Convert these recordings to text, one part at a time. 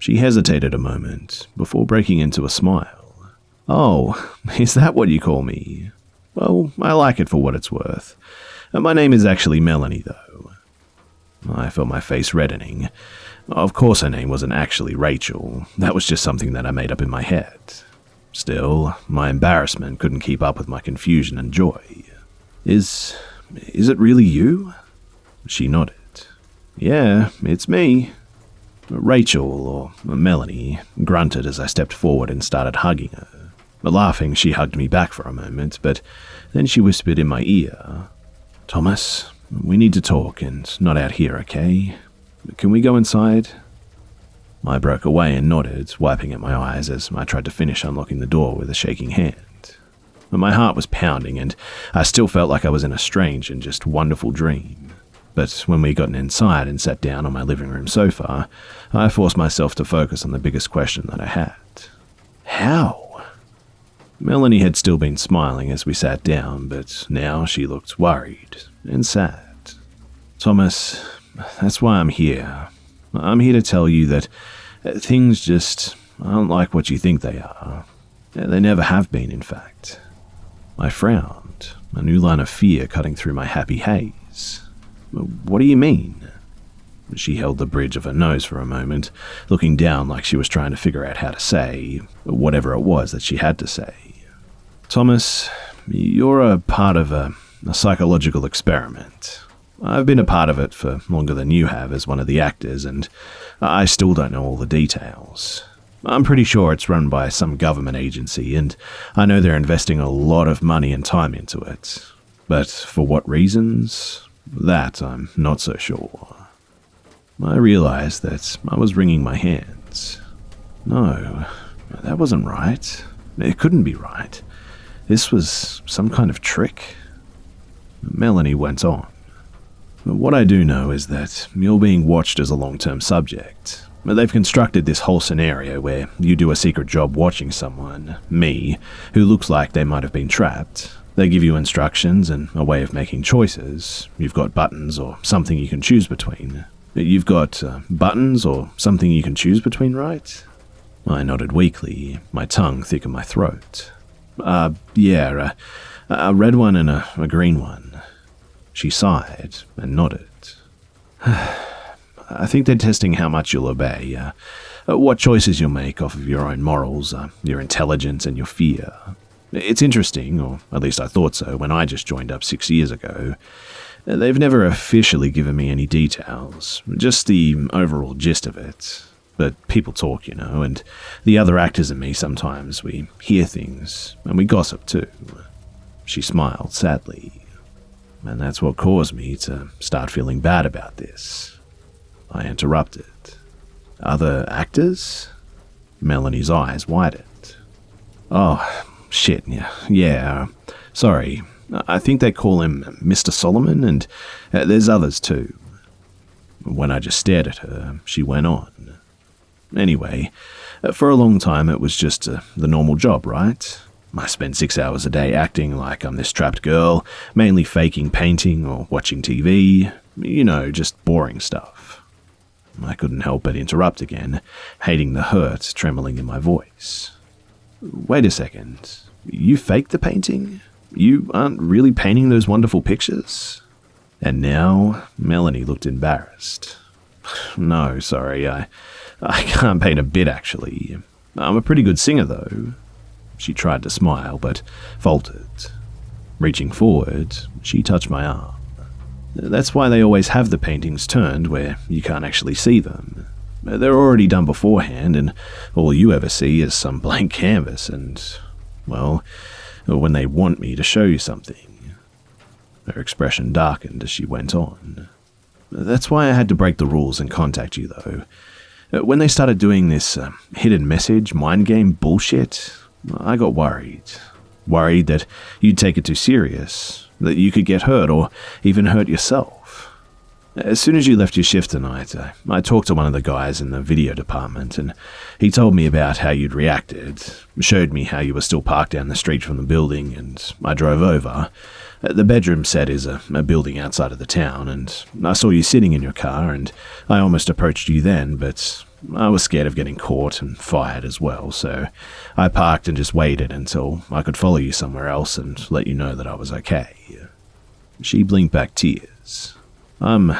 She hesitated a moment before breaking into a smile. "Oh, is that what you call me? Well, I like it for what it's worth. My name is actually Melanie, though." I felt my face reddening. Of course her name wasn't actually Rachel. That was just something that I made up in my head. Still, my embarrassment couldn't keep up with my confusion and joy. Is it really you?" She nodded. "Yeah, it's me." Rachel, or Melanie, grunted as I stepped forward and started hugging her. Laughing, she hugged me back for a moment, but then she whispered in my ear, "Thomas, we need to talk, and not out here, okay? Can we go inside?" I broke away and nodded, wiping at my eyes as I tried to finish unlocking the door with a shaking hand. My heart was pounding, and I still felt like I was in a strange and just wonderful dream. But when we got inside and sat down on my living room sofa, I forced myself to focus on the biggest question that I had. How? Melanie had still been smiling as we sat down, but now she looked worried and sad. "Thomas, that's why I'm here. I'm here to tell you that things just aren't like what you think they are. They never have been, in fact." I frowned, a new line of fear cutting through my happy haze. "What do you mean?" She held the bridge of her nose for a moment, looking down like she was trying to figure out how to say whatever it was that she had to say. "Thomas, you're a part of a psychological experiment. I've been a part of it for longer than you have as one of the actors, and I still don't know all the details. I'm pretty sure it's run by some government agency, and I know they're investing a lot of money and time into it. But for what reasons? That I'm not so sure." I realized that I was wringing my hands. No, that wasn't right. It couldn't be right. This was some kind of trick. Melanie went on. "What I do know is that you're being watched as a long-term subject. They've constructed this whole scenario where you do a secret job watching someone, me, who looks like they might have been trapped. They give you instructions and a way of making choices. You've got buttons or something you can choose between. You've got buttons or something you can choose between, right?" I nodded weakly, my tongue thick in my throat. Yeah, a red one and a green one." She sighed and nodded. "I think they're testing how much you'll obey, what choices you'll make off of your own morals, your intelligence and your fear. It's interesting, or at least I thought so when I just joined up 6 years ago. They've never officially given me any details, just the overall gist of it. But people talk, and the other actors and me sometimes, we hear things, and we gossip too." She smiled sadly. "And that's what caused me to start feeling bad about this." I interrupted. "Other actors?" Melanie's eyes widened. "Oh, shit, yeah, sorry. I think they call him Mr. Solomon, and there's others too." When I just stared at her, she went on. "Anyway, for a long time it was just the normal job, right? I spend 6 hours a day acting like I'm this trapped girl, mainly faking painting or watching TV, just boring stuff." I couldn't help but interrupt again, hating the hurt trembling in my voice. "Wait a second, you faked the painting? You aren't really painting those wonderful pictures?" And now Melanie looked embarrassed. "No, sorry, I can't paint a bit, actually. I'm a pretty good singer, though." She tried to smile, but faltered. Reaching forward, she touched my arm. "That's why they always have the paintings turned where you can't actually see them. They're already done beforehand, and all you ever see is some blank canvas, and, well, when they want me to show you something." Her expression darkened as she went on. "That's why I had to break the rules and contact you, though. When they started doing this hidden message, mind game bullshit, I got worried. Worried that you'd take it too serious, that you could get hurt or even hurt yourself. As soon as you left your shift tonight, I talked to one of the guys in the video department, and he told me about how you'd reacted, showed me how you were still parked down the street from the building, and I drove over. The bedroom set is a building outside of the town, and I saw you sitting in your car, and I almost approached you then, but I was scared of getting caught and fired as well, so I parked and just waited until I could follow you somewhere else and let you know that I was okay. She blinked back tears. I'm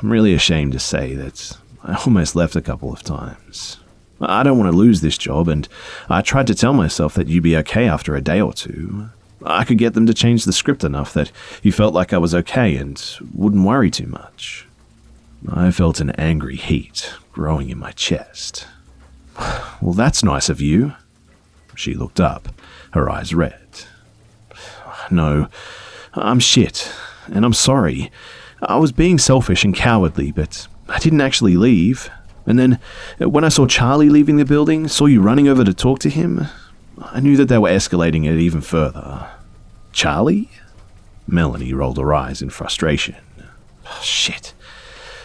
really ashamed to say that I almost left a couple of times. I don't want to lose this job, and I tried to tell myself that you'd be okay after a day or two. I could get them to change the script enough that you felt like I was okay and wouldn't worry too much. I felt an angry heat growing in my chest. Well, that's nice of you. She looked up, her eyes red. No, I'm shit, and I'm sorry. I was being selfish and cowardly, but I didn't actually leave. And then, when I saw Charlie leaving the building, saw you running over to talk to him, I knew that they were escalating it even further. Charlie? Melanie rolled her eyes in frustration. Shit.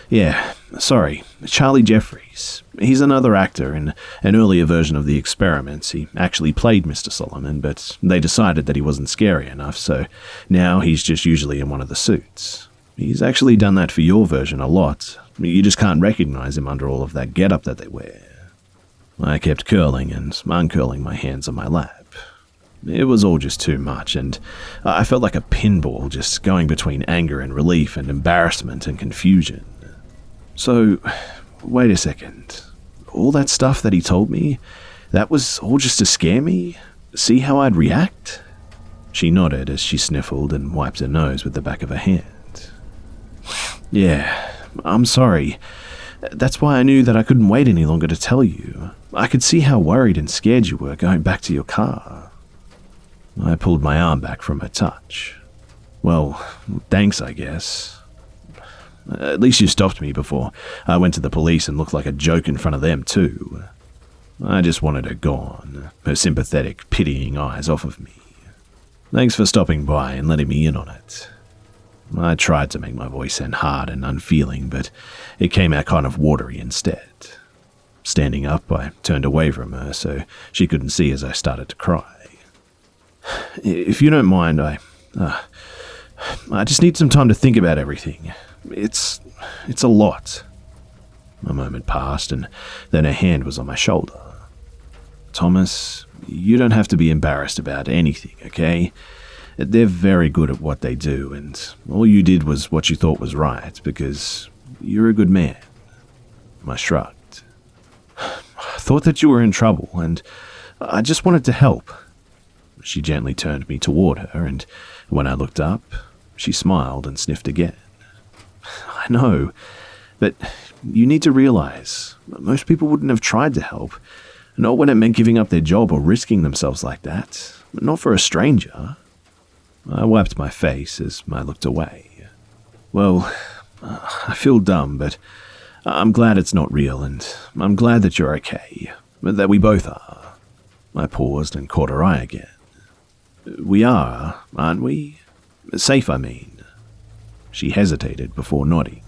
Yeah, sorry. Charlie Jeffries. He's another actor in an earlier version of The Experiment. He actually played Mr. Solomon, but they decided that he wasn't scary enough, so now he's just usually in one of the suits. He's actually done that for your version a lot. You just can't recognize him under all of that getup that they wear. I kept curling and uncurling my hands on my lap. It was all just too much, and I felt like a pinball just going between anger and relief and embarrassment and confusion. So, wait a second. All that stuff that he told me, that was all just to scare me? See how I'd react? She nodded as she sniffled and wiped her nose with the back of her hand. Yeah, I'm sorry. That's why I knew that I couldn't wait any longer to tell you. I could see how worried and scared you were going back to your car. I pulled my arm back from her touch. Well, thanks, I guess. At least you stopped me before I went to the police and looked like a joke in front of them, too. I just wanted her gone, her sympathetic, pitying eyes off of me. Thanks for stopping by and letting me in on it. I tried to make my voice sound hard and unfeeling, but it came out kind of watery instead. Standing up, I turned away from her so she couldn't see as I started to cry. If you don't mind, I just need some time to think about everything. It's a lot. A moment passed, and then her hand was on my shoulder. Thomas, you don't have to be embarrassed about anything, okay? They're very good at what they do, and all you did was what you thought was right, because you're a good man. I shrugged. I thought that you were in trouble, and I just wanted to help. She gently turned me toward her, and when I looked up, she smiled and sniffed again. I know, but you need to realize, most people wouldn't have tried to help, not when it meant giving up their job or risking themselves like that, not for a stranger. I wiped my face as I looked away. Well, I feel dumb, but I'm glad it's not real, and I'm glad that you're okay, that we both are. I paused and caught her eye again. We are, aren't we? Safe, I mean. She hesitated before nodding.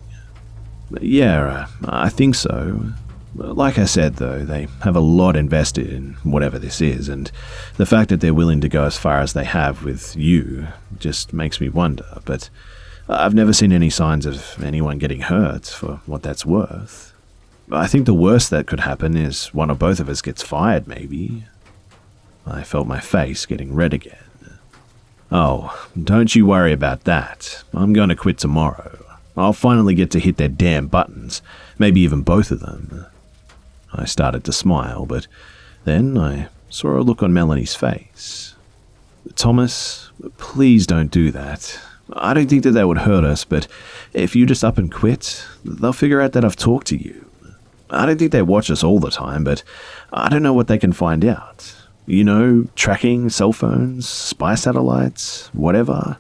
Yeah, I think so. Like I said, though, they have a lot invested in whatever this is, and the fact that they're willing to go as far as they have with you just makes me wonder, but I've never seen any signs of anyone getting hurt, for what that's worth. I think the worst that could happen is one or both of us gets fired, maybe. I felt my face getting red again. Oh, don't you worry about that. I'm going to quit tomorrow. I'll finally get to hit their damn buttons, maybe even both of them. I started to smile, but then I saw a look on Melanie's face. Thomas, please don't do that. I don't think that would hurt us, but if you just up and quit, they'll figure out that I've talked to you. I don't think they watch us all the time, but I don't know what they can find out. You know, tracking, cell phones, spy satellites, whatever.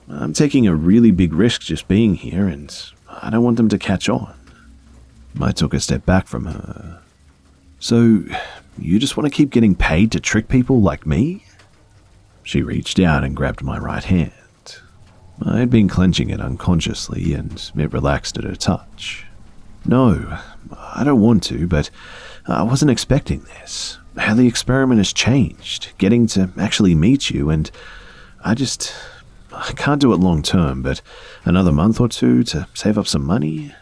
I'm taking a really big risk just being here, and I don't want them to catch on. I took a step back from her. So, you just want to keep getting paid to trick people like me? She reached out and grabbed my right hand. I had been clenching it unconsciously, and it relaxed at her touch. No, I don't want to, but I wasn't expecting this. How the experiment has changed, getting to actually meet you, and I can't do it long term, but another month or two to save up some money?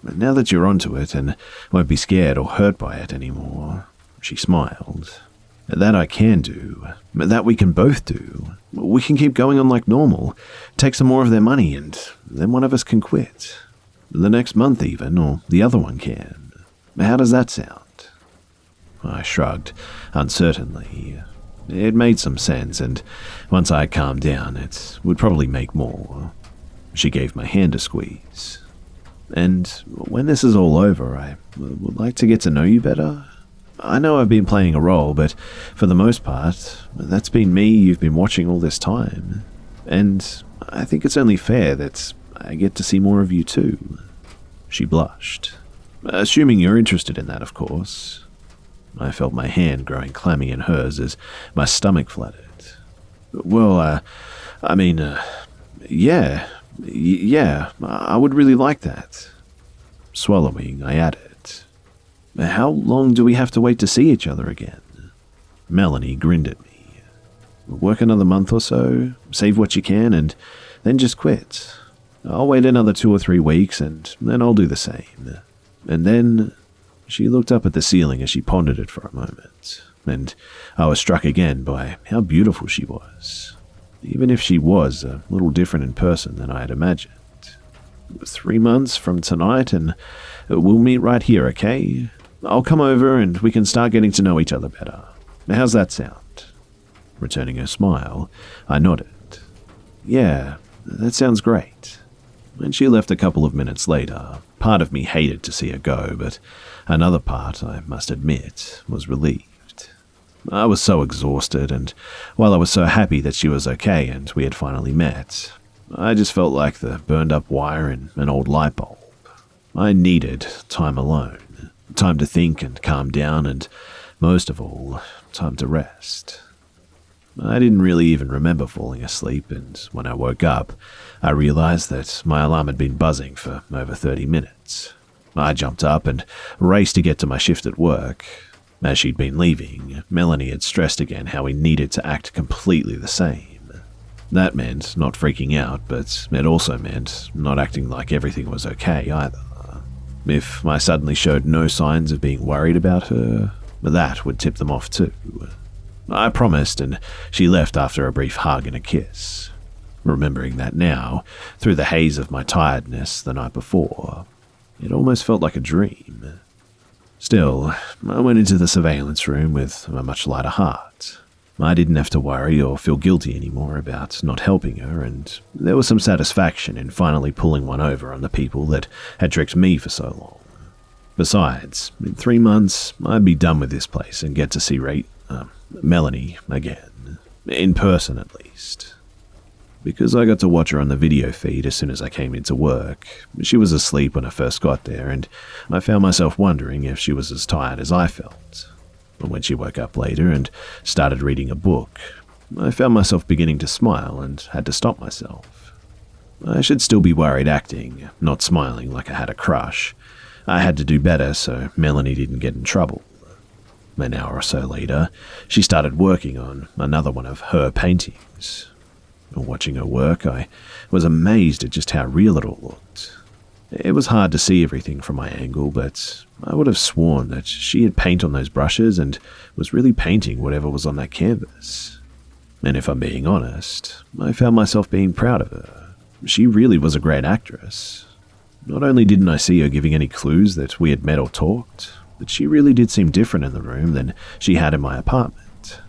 Now that you're onto it and won't be scared or hurt by it anymore, she smiled. That I can do. That we can both do. We can keep going on like normal, take some more of their money, and then one of us can quit. The next month even, or the other one can. How does that sound? I shrugged, uncertainly. It made some sense, and once I calmed down, it would probably make more. She gave my hand a squeeze. And when this is all over, I would like to get to know you better. I know I've been playing a role, but for the most part, that's been me you've been watching all this time. And I think it's only fair that I get to see more of you too. She blushed. Assuming you're interested in that, of course. I felt my hand growing clammy in hers as my stomach fluttered. Well, yeah, I would really like that. Swallowing, I added. How long do we have to wait to see each other again? Melanie grinned at me. Work another month or so, save what you can, and then just quit. I'll wait another 2 or 3 weeks, and then I'll do the same. And then she looked up at the ceiling as she pondered it for a moment, and I was struck again by how beautiful she was, even if she was a little different in person than I had imagined. 3 months from tonight, and we'll meet right here, okay? I'll come over and we can start getting to know each other better. How's that sound? Returning her smile, I nodded. Yeah, that sounds great. When she left a couple of minutes later, part of me hated to see her go, but another part, I must admit, was relieved. I was so exhausted, and while I was so happy that she was okay and we had finally met, I just felt like the burned-up wire in an old light bulb. I needed time alone, time to think and calm down, and most of all, time to rest. I didn't really even remember falling asleep, and when I woke up, I realized that my alarm had been buzzing for over 30 minutes. I jumped up and raced to get to my shift at work. As she'd been leaving, Melanie had stressed again how we needed to act completely the same. That meant not freaking out, but it also meant not acting like everything was okay either. If I suddenly showed no signs of being worried about her, that would tip them off too. I promised, and she left after a brief hug and a kiss. Remembering that now, through the haze of my tiredness the night before, it almost felt like a dream. Still, I went into the surveillance room with a much lighter heart. I didn't have to worry or feel guilty anymore about not helping her, and there was some satisfaction in finally pulling one over on the people that had tricked me for so long. Besides, in 3 months, I'd be done with this place and get to see Melanie again. In person, at least. Because I got to watch her on the video feed as soon as I came into work, she was asleep when I first got there, and I found myself wondering if she was as tired as I felt. When she woke up later and started reading a book, I found myself beginning to smile and had to stop myself. I should still be worried acting, not smiling like I had a crush. I had to do better so Melanie didn't get in trouble. An hour or so later, she started working on another one of her paintings. Watching her work, I was amazed at just how real it all looked. It was hard to see everything from my angle, but I would have sworn that she had paint on those brushes and was really painting whatever was on that canvas. And if I'm being honest, I found myself being proud of her. She really was a great actress. Not only didn't I see her giving any clues that we had met or talked, but she really did seem different in the room than she had in my apartment.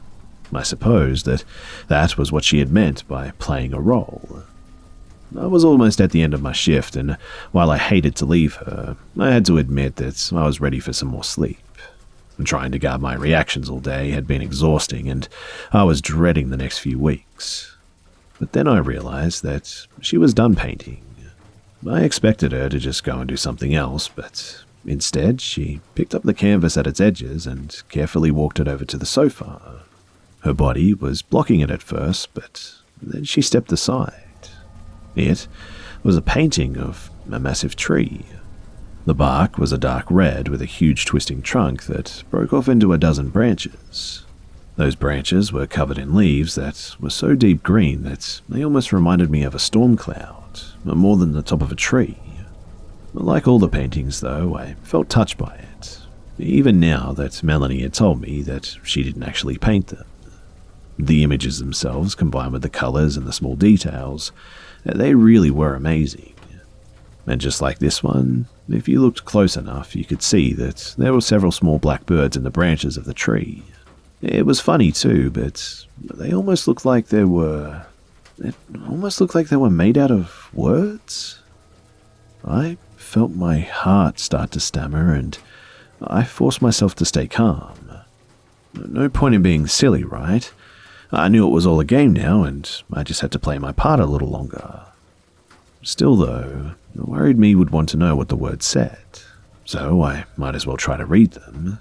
I suppose that was what she had meant by playing a role. I was almost at the end of my shift, and while I hated to leave her, I had to admit that I was ready for some more sleep. Trying to guard my reactions all day had been exhausting, and I was dreading the next few weeks. But then I realized that she was done painting. I expected her to just go and do something else, but instead she picked up the canvas at its edges and carefully walked it over to the sofa. Her body was blocking it at first, but then she stepped aside. It was a painting of a massive tree. The bark was a dark red with a huge twisting trunk that broke off into a dozen branches. Those branches were covered in leaves that were so deep green that they almost reminded me of a storm cloud, more than the top of a tree. Like all the paintings, though, I felt touched by it, even now that Melanie had told me that she didn't actually paint them. The images themselves, combined with the colors and the small details, they really were amazing. And just like this one, if you looked close enough, you could see that there were several small black birds in the branches of the tree. It was funny too, but they almost looked like they were... It almost looked like they were made out of words. I felt my heart start to stammer, and I forced myself to stay calm. No point in being silly, right? I knew it was all a game now, and I just had to play my part a little longer. Still, though, it worried me would want to know what the words said, so I might as well try to read them.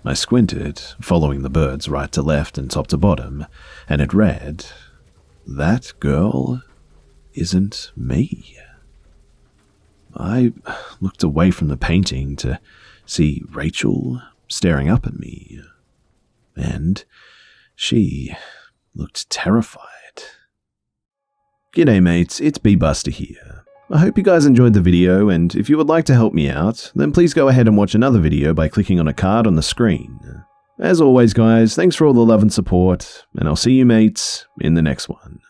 I squinted, following the birds right to left and top to bottom, and it read, "That girl isn't me." I looked away from the painting to see Rachel staring up at me, and she looked terrified. G'day mates, it's Busta here. I hope you guys enjoyed the video, and if you would like to help me out, then please go ahead and watch another video by clicking on a card on the screen. As always guys, thanks for all the love and support, and I'll see you mates in the next one.